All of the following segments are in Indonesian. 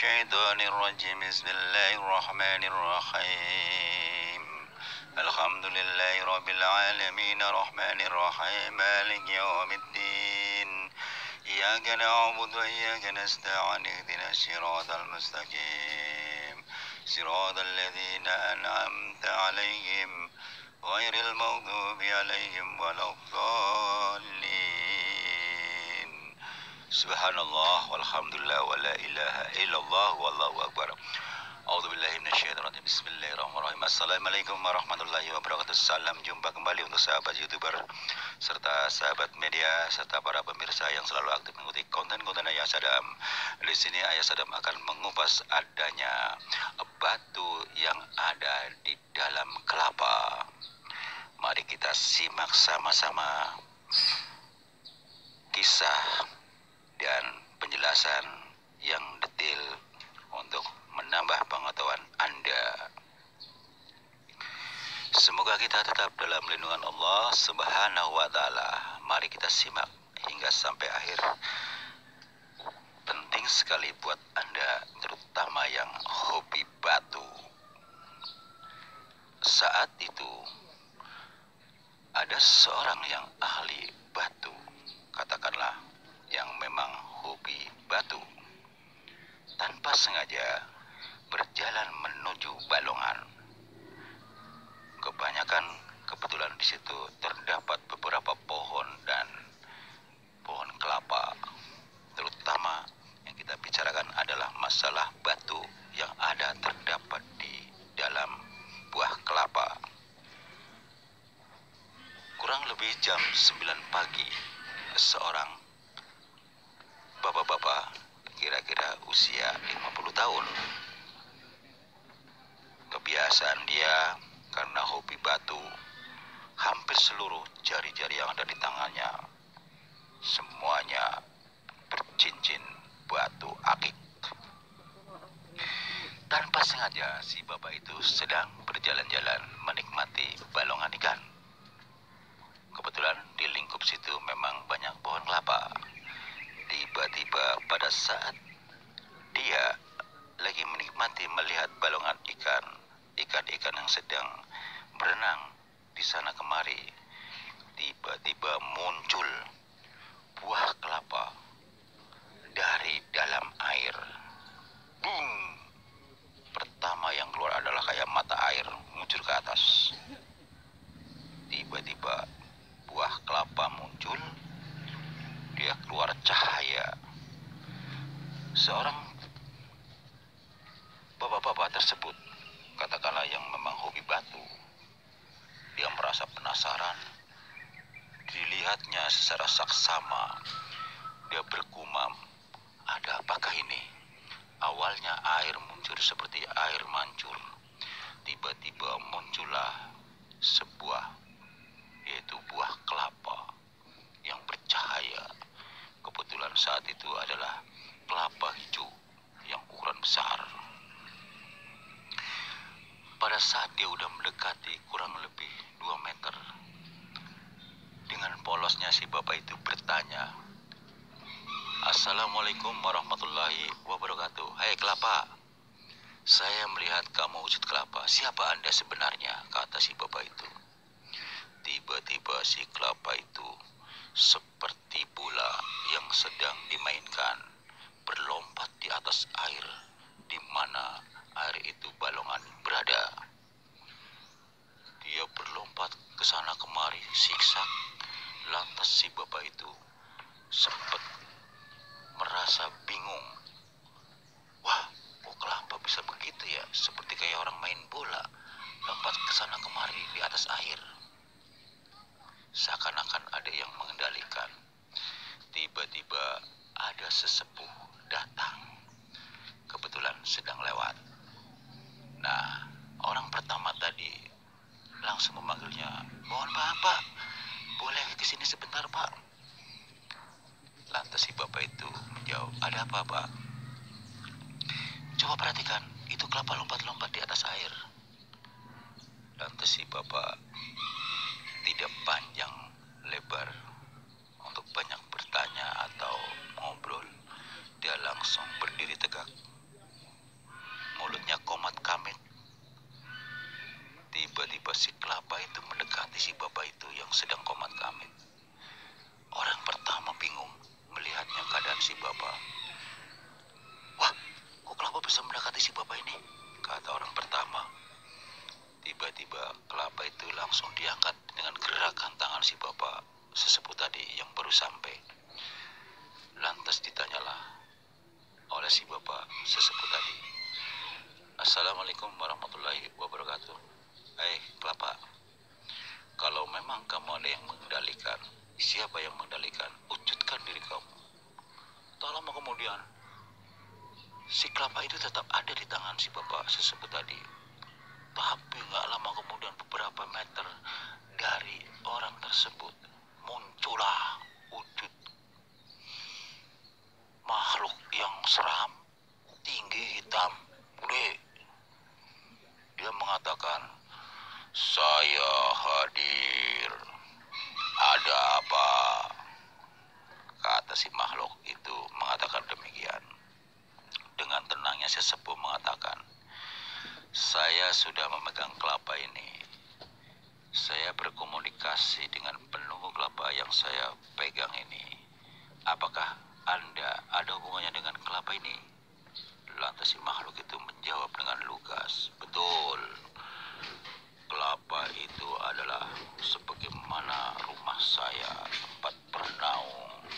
الشيطان الرجيم بسم الله الرحمن الرحيم الحمد لله رب العالمين الرحمن الرحيم مالك يوم الدين إياك نعبد وإياك نستعين اهدنا الصراط المستقيم صراط الذين أنعمت عليهم غير المغضوب عليهم ولا الضالين. Subhanallah walhamdulillah wa la ilaha illallah wallahu akbar. A'udzubillahi minasyaitonir rajim. Bismillahirrahmanirrahim. Assalamualaikum warahmatullahi wabarakatuh. Salam jumpa kembali untuk sahabat YouTuber serta sahabat media serta para pemirsa yang selalu aktif mengikuti konten-konten Ayah Sadam. Di sini Ayah Sadam akan mengupas adanya batu yang ada di dalam kelapa. Mari kita simak sama-sama kisah dan penjelasan yang detail untuk menambah pengetahuan Anda. Semoga kita tetap dalam lindungan Allah Subhanahu wa taala. Mari kita simak hingga sampai akhir. Penting sekali buat Anda, terutama yang hobi batu. Saat itu ada seorang yang ahli batu, katakanlah yang memang hobi batu, tanpa sengaja berjalan menuju Balongan. Kebetulan di situ terdapat beberapa pohon dan pohon kelapa. Terutama yang kita bicarakan adalah masalah batu yang ada terdapat di dalam buah kelapa. Kurang lebih jam 9 pagi, seorang bapak-bapak kira-kira usia 50 tahun. Kebiasaan dia karena hobi batu, hampir seluruh jari-jari yang ada di tangannya semuanya bercincin batu akik. Tanpa sengaja si bapak itu sedang berjalan-jalan menikmati balongan ikan. Kebetulan di lingkup situ memang banyak pohon kelapa. Tiba-tiba pada saat dia lagi menikmati melihat balongan ikan-ikan yang sedang berenang di sana kemari, tiba-tiba muncul buah kelapa dari dalam air. Boom! Pertama yang keluar adalah kayak mata air muncul ke atas. Tiba-tiba buah kelapa muncul, dia keluar cahaya. Seorang bapak-bapak tersebut, katakanlah yang memang hobi batu, dia merasa penasaran. Dilihatnya secara saksama, dia bergumam, ada apakah ini? Awalnya air muncul seperti air mancur. Tiba-tiba muncullah sebuah, yaitu buah kelapa yang bercahaya. Kebetulan saat itu adalah kelapa hijau yang ukuran besar. Pada saat dia udah mendekati kurang lebih 2 meter, dengan polosnya si bapak itu bertanya, "Assalamualaikum warahmatullahi wabarakatuh. Hai kelapa, saya melihat kamu wujud kelapa. Siapa Anda sebenarnya?" kata si bapak itu. Tiba-tiba si kelapa itu seperti bola yang sedang dimainkan, berlompat di atas air di mana air itu balongan berada. Dia berlompat ke sana kemari siksak. Lantas si bapak itu sempat merasa bingung. Wah, kok kelapa bisa begitu ya? Seperti kayak orang main bola, lompat ke sana kemari di atas air. Seakan-akan ada yang mengendalikan. Tiba-tiba ada sesepuh datang. Kebetulan sedang lewat. Nah, orang pertama tadi langsung memanggilnya, "Mohon maaf Pak, boleh kesini sebentar Pak?" Lantas si bapak itu menjawab, "Ada apa Pak?" "Coba perhatikan, itu kelapa lompat-lompat di atas air." Lantas si bapak tidak panjang lebar untuk banyak bertanya atau ngobrol. Dia langsung berdiri tegak. sedang komat kamit. Orang pertama bingung melihatnya keadaan si bapak. Wah, kok kelapa bisa mendekati si bapak ini? Kata orang pertama. Tiba-tiba kelapa itu langsung diangkat dengan gerakan tangan si bapak sesepuh tadi yang baru sampai. Lantas ditanyalah oleh si bapak sesepuh tadi. Assalamualaikum warahmatullahi wabarakatuh. Kelapa, kalau memang kamu ada yang mengendalikan, siapa yang mengendalikan? Wujudkan diri kamu. Tak lama kemudian, si kelapa itu tetap ada di tangan si bapak sesepuh tadi. Tapi gak lama kemudian, beberapa meter dari orang tersebut, muncullah wujud makhluk yang seram, tinggi, hitam, gede. Dia mengatakan, "Saya hadir. Ada apa?" Kata si makhluk itu mengatakan demikian. Dengan tenangnya si sesepuh mengatakan, "Saya sudah memegang kelapa ini. Saya berkomunikasi dengan penunggu kelapa yang saya pegang ini. Apakah Anda ada hubungannya dengan kelapa ini?" Lantas si makhluk itu menjawab dengan lugas, "Betul. Kelapa itu adalah sebagaimana rumah saya, tempat bernaung."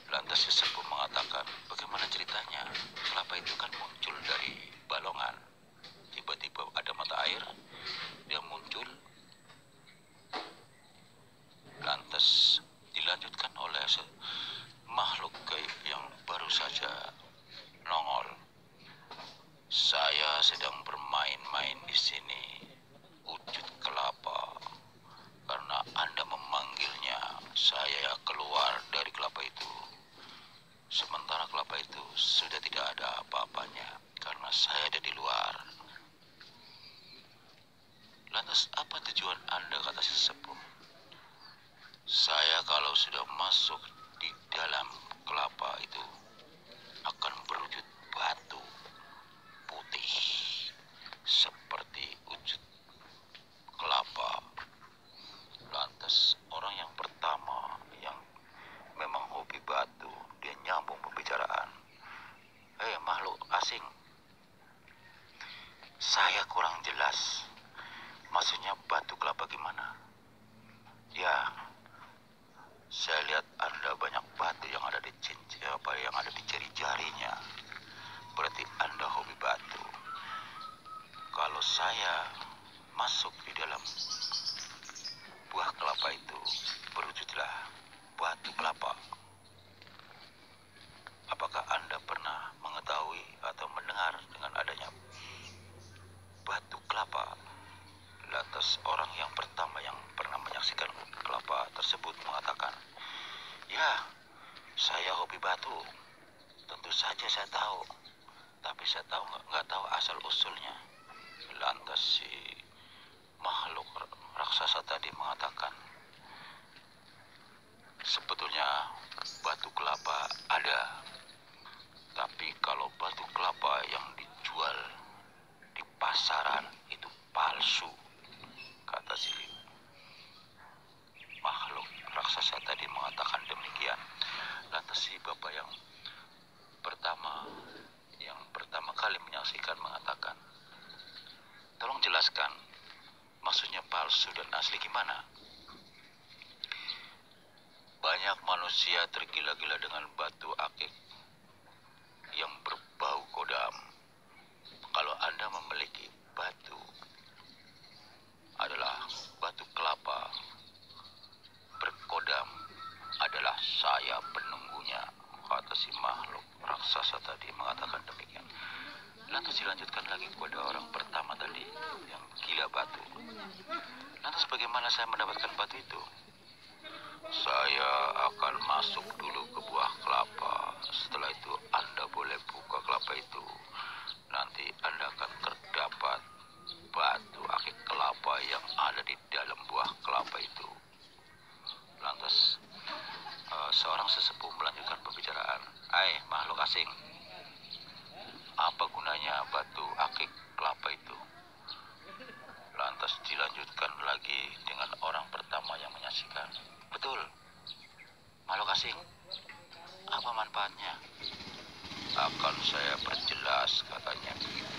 Lantas si sesepuh mengatakan, "Bagaimana ceritanya? Kelapa itu kan muncul dari balongan. Tiba-tiba ada mata air, dia muncul." Lantas dilanjutkan oleh makhluk gaib yang baru saja nongol. "Saya sedang bermain-main di sini, wujud kelapa. Karena Anda memanggilnya, saya keluar dari kelapa itu. Sementara kelapa itu sudah tidak ada apa-apanya karena saya ada di luar." "Lantas apa tujuan Anda?" kata si sesepuh. "Saya kalau sudah masuk di dalam kelapa itu akan berwujud batu putih seperti wujud kelapa." Lantas orang yang pertama yang memang hobi batu, dia nyambung pembicaraan. Makhluk asing, saya kurang jelas. Maksudnya batu kelapa gimana?" "Ya, saya lihat Anda banyak batu yang ada di jari-jarinya. Berarti Anda hobi batu. Kalau saya masuk di dalam buah kelapa itu, berwujudlah batu kelapa. Apakah Anda pernah mengetahui atau mendengar dengan adanya batu kelapa?" Lantas orang yang pertama yang pernah menyaksikan kelapa tersebut mengatakan, "Ya, saya hobi batu. Tentu saja saya tahu. Tapi saya nggak tahu asal usulnya." Lantas si makhluk raksasa tadi mengatakan, "Sebetulnya batu kelapa ada. Tapi kalau batu kelapa yang dijual di pasaran itu palsu." Kata si makhluk raksasa tadi mengatakan demikian. Lantas si bapak yang pertama kali menyaksikan mengatakan, "Tolong jelaskan, maksudnya palsu dan asli gimana?" "Banyak manusia tergila-gila dengan batu akik yang berbau kodam. Kalau Anda memiliki batu adalah batu kelapa berkodam, adalah saya penunggunya." Kata si makhluk raksasa tadi mengatakan demikian. Lantas dilanjutkan lagi kepada orang pertama tadi yang gila batu. "Lantas bagaimana saya mendapatkan batu itu?" "Saya akan masuk dulu ke buah kelapa. Setelah itu Anda boleh buka kelapa itu. Nanti Anda akan terdapat batu akik kelapa yang ada di dalam buah kelapa itu." Lantas seorang sesepuh melanjutkan pembicaraan, "Makhluk asing, apa gunanya batu akik kelapa itu?" Lantas dilanjutkan lagi dengan orang pertama yang menyaksikan. Betul, makhluk asing. Apa manfaatnya? Akan saya perjelas, katanya begitu.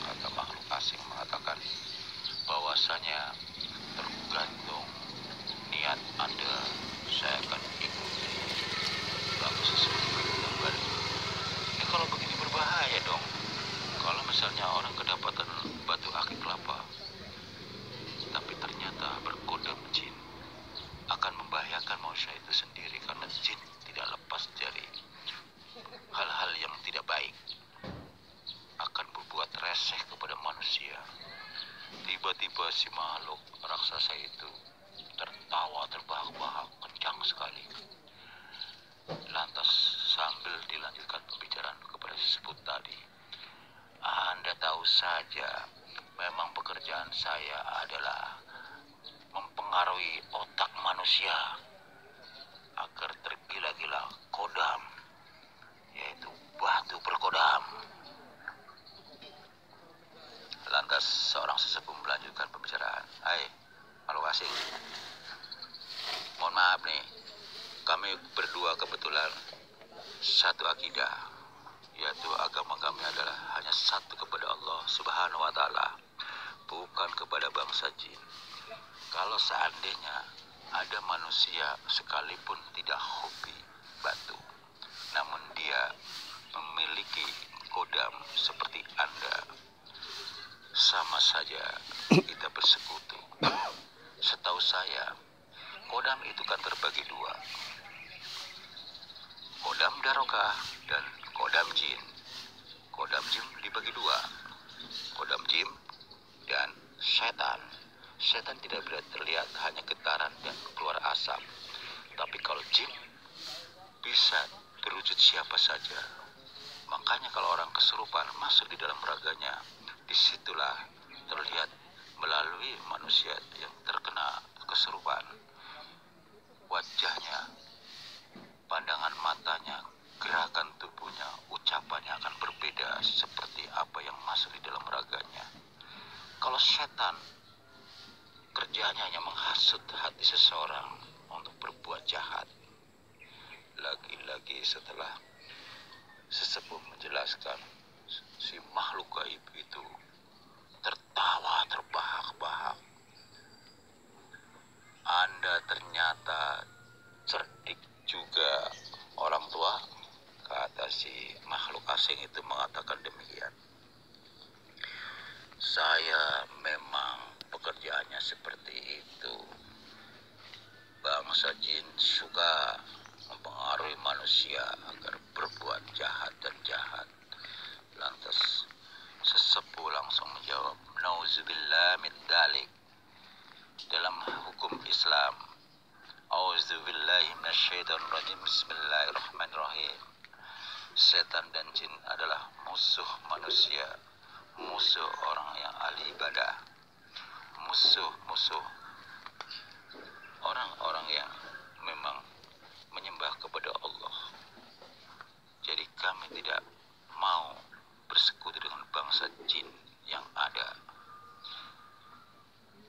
Kata makhluk asing mengatakan bahwasanya tergantung niat Anda, saya akan ikuti. Lalu seseorang kembali. Kalau begini berbahaya dong. Kalau misalnya orang kedapatan batu akik kelapa, tapi ternyata berkodam jin, akan membahayakan manusia itu sendiri karena jin tidak lepas dari hal-hal yang tidak baik, akan berbuat reseh kepada manusia. Tiba-tiba si makhluk raksasa itu tertawa terbahak-bahak kencang sekali. Lantas sambil dilanjutkan pembicaraan kepada si sebut tadi, Anda tahu saja, memang pekerjaan saya adalah mempengaruhi otak manusia agar tergila-gila kodam, yaitu batu berkodam. Lantas seorang sesepuh melanjutkan pembicaraan. Hai, makhluk asing. Mohon maaf nih, kami berdua kebetulan satu akidah, yaitu agama kami adalah hanya satu kepada Allah Subhanahu wa Ta'ala, bukan kepada bangsa jin. Kalau seandainya ada manusia sekalipun tidak hobi batu, namun dia memiliki kodam seperti Anda, sama saja kita bersekutu. Setahu saya, kodam itu kan terbagi dua, kodam darokah dan kodam jin. Kodam jin dibagi dua, kodam jin dan setan. Setan tidak bisa terlihat, hanya getaran dan keluar asap. Tapi kalau jin bisa berwujud siapa saja. Makanya kalau orang kesurupan masuk di dalam raganya, disitulah terlihat melalui manusia yang terkena kesurupan. Wajahnya, pandangan matanya, gerakan tubuhnya, ucapannya akan berbeda seperti apa yang masuk di dalam raganya. Kalau setan, kerjanya hanya menghasut hati seseorang untuk berbuat jahat. Lagi-lagi setelah sesepuh menjelaskan, si makhluk gaib itu tertawa terbahak-bahak. Anda ternyata cerdik juga, orang tua, kata si makhluk asing itu mengatakan demikian. Saya memang pekerjaannya seperti itu. Bangsa jin suka mempengaruhi manusia agar berbuat jahat dan jahat. Lantas sesepuh langsung menjawab, nauzubillah min dalik. Dalam hukum Islam, auzubillahi minasyaitonirrajim, bismillahirrahmanirrahim. Setan dan jin adalah musuh manusia, musuh orang yang ahli ibadah, musuh orang-orang yang memang menyembah kepada Allah. Jadi kami tidak mau bersekutu dengan bangsa jin yang ada.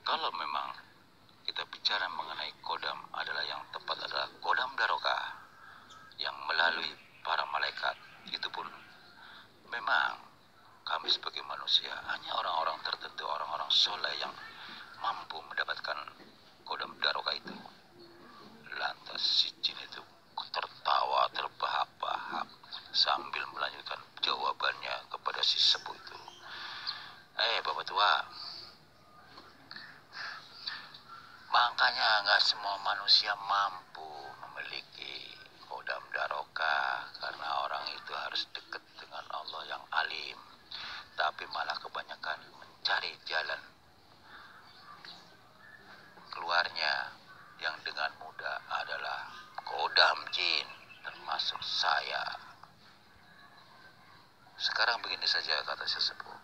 Kalau memang kita bicara mengenai kodam, adalah yang tepat adalah kodam darokah yang melalui para malaikat. Itu pun memang kami sebagai manusia hanya orang-orang tertentu, orang-orang soleh yang mampu mendapatkan kodam darokah itu. Lantas si jin itu tertawa terbahak-bahak sambil melanjutkan jawabannya kepada si sepuh itu. Bapak tua, makanya nggak semua manusia mampu memiliki kodam darokah, karena orang itu harus dekat dengan Allah yang alim. Tapi malah kebanyakan mencari jalan keluarnya yang dengan mudah adalah kodam jin, termasuk saya. Sekarang begini saja, kata sesepuh.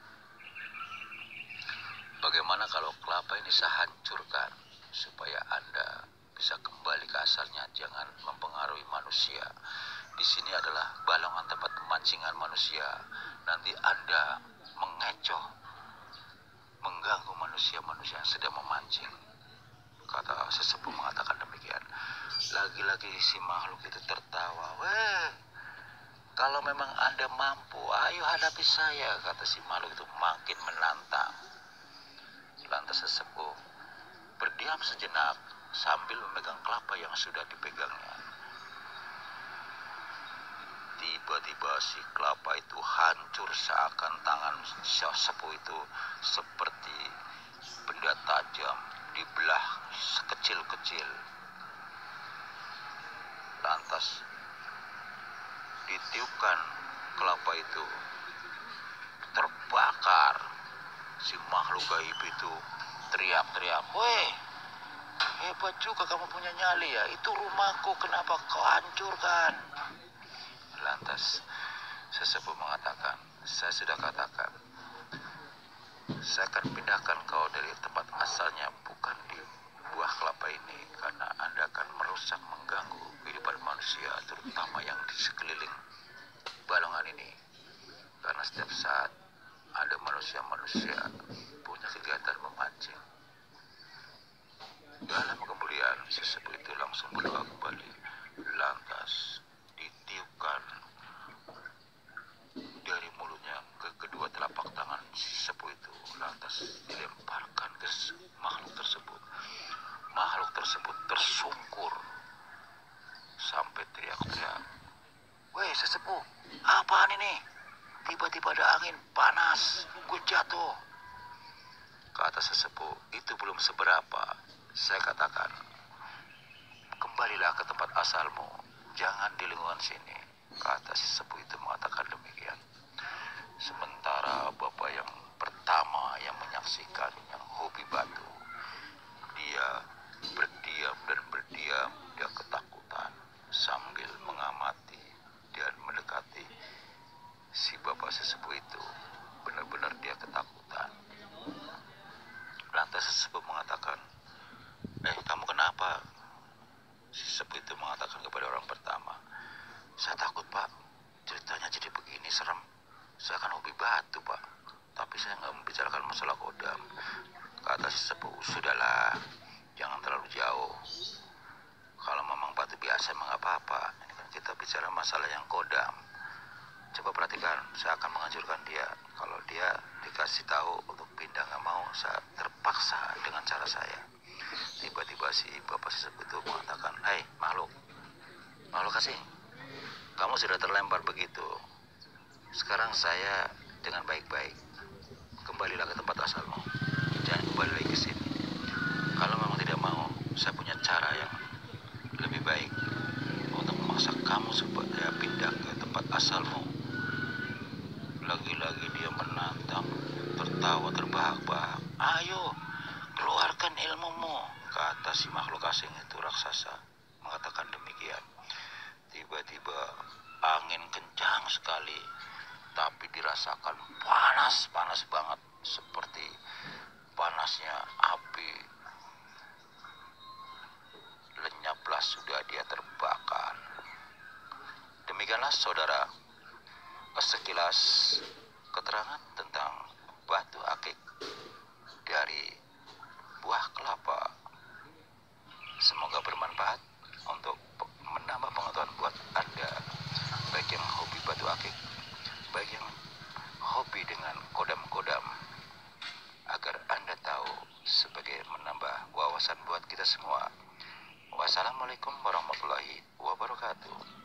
Bagaimana kalau kelapa ini saya hancurkan supaya Anda bisa kembali ke asalnya, jangan mempengaruhi manusia. Di sini adalah balongan tempat pemancingan manusia. Nanti Anda mengecoh, mengganggu manusia. manusia-manusia yang sedang memancing. Kata sesepuh mengatakan demikian. Lagi-lagi si makhluk itu tertawa. Weh, kalau memang Anda mampu, ayo hadapi saya, kata si makhluk itu makin menantang. Lantas sesepuh berdiam sejenak sambil memegang kelapa yang sudah dipegangnya. Tiba-tiba si kelapa itu hancur seakan tangan sesepuh itu seperti benda tajam dibelah sekecil-kecil. Lantas ditiupkan kelapa itu terbakar. Si makhluk gaib itu teriak-teriak, "Weh, hebat juga kamu punya nyali ya. Itu rumahku, kenapa kau hancurkan?" Lantas sesepuh mengatakan, "Saya sudah katakan, saya akan pindahkan kau dari tempat asalnya, bukan di buah kelapa ini, karena Anda akan merusak, mengganggu kehidupan manusia, terutama yang di sekeliling balongan ini. Karena setiap saat ada manusia-manusia punya kegiatan memancing." Dalam kemudian sesepuh itu langsung berdoa kembali. Lantas ditiupkan dari mulutnya ke kedua telapak tangan sesepuh itu. Lantas dilemparkan ke makhluk tersebut. Makhluk tersebut tersungkur sampai teriak-teriak, "Weh sesepuh, apaan ini? Tiba-tiba ada angin panas, gue jatuh." Kata sesepuh, "Itu belum seberapa. Saya katakan, kembalilah ke tempat asalmu, jangan di lingkungan sini." Kata sesepuh itu mengatakan demikian. Sementara bapak yang pertama yang menyaksikan yang hobi batu, dia berdiam dan berdiam, dia ketakutan sambil mengamati dan mendekati si bapak sesepuh itu. Benar-benar dia ketakutan. Lantas sesepuh mengatakan, "Kamu kenapa?" Si sesepuh itu mengatakan kepada orang pertama, "Saya takut, Pak. Ceritanya jadi begini, serem. Saya kan hobi batu, Pak. Tapi saya nggak membicarakan masalah kodam." Kata si sesepuh, "Sudahlah, jangan terlalu jauh. Kalau memang batu biasa emang nggak apa-apa. Ini kan kita bicara masalah yang kodam. Coba perhatikan, saya akan menghancurkan dia. Kalau dia dikasih tahu untuk pindah nggak mau, saya terpaksa dengan cara saya." Tiba-tiba si bapak sesepuh itu mengatakan, makhluk kasih, kamu sudah terlempar begitu. Sekarang saya dengan baik-baik, kembalilah ke tempat asalmu. Jangan kembali lagi ke sini. Kalau memang tidak mau, saya punya cara yang lebih baik untuk memaksa kamu supaya pindah ke tempat asalmu. Lagi-lagi dia menantang, tertawa terbahak-bahak. "Ayo, keluarkan ilmumu," kata si makhluk asing itu raksasa. Mengatakan demikian. Tiba-tiba angin kencang sekali, tapi dirasakan panas banget, seperti panasnya api. Lenyaplah sudah dia terbakar. Demikianlah saudara, sekilas keterangan tentang batu akik dari buah kelapa. Semoga bermanfaat untuk menambah pengetahuan buat Anda, baik yang hobi batu akik, baik yang hobi dengan kodam-kodam, agar Anda tahu sebagai menambah wawasan buat kita semua. Wassalamualaikum warahmatullahi wabarakatuh.